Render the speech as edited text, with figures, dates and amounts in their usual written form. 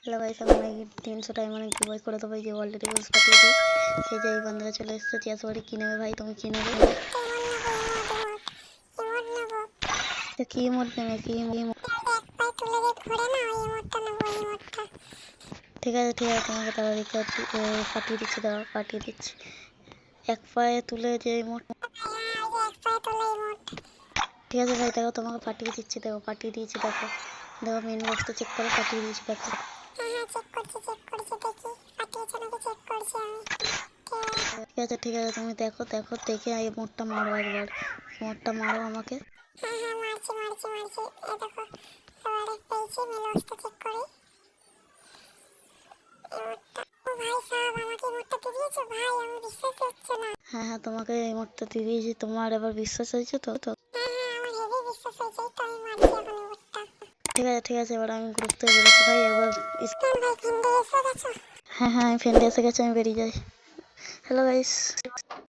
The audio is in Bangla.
হ্যালো গাইস, আমি 300 টাইম মানে গিভঅ্যাওয়ে করে দেবো। যে অলরেডি বুঝ পাঠিয়ে দিই। এই যে এই বন্ধুরা চলে এসেছে। তিয়াস বাড়ি কি নেবে ভাই? তুমি কি নেবে? কি ইমোট নেবে? কি ইমোট? ঠিক আছে ঠিক আছে, তোমাকে তাড়াতাড়ি পাঠিয়ে দিচ্ছি, দাঁড়াও পাঠিয়ে দিচ্ছি। এক পায়ে তুলে যে ইমোট। ঠিক আছে ভাই, দেখো তোমাকে পাঠিয়ে দিচ্ছি, দেখো পাঠিয়ে দিয়েছি, দেখো দেখো মেন বক্সটা চেক করে পাঠিয়ে দিয়েছি, দেখো। ঠিক আছে ঠিক আছে, তুমি দেখো দেখো দেখে এই মোটটা মারো, একবার মোটটা মারো আমাকে। হ্যাঁ হ্যাঁ, তোমাকে এই মোটটা দিয়ে দিয়েছি, তোমার এবার বিশ্বাস হয়েছে তো? ঠিক আছে, এবার আমি গ্রুপ থেকে বেরোচ্ছি ভাই, এবার হ্যাঁ হ্যাঁ, আমি ফ্রেন্ডে এসে গেছে, আমি বেরিয়ে যাই। Hello guys.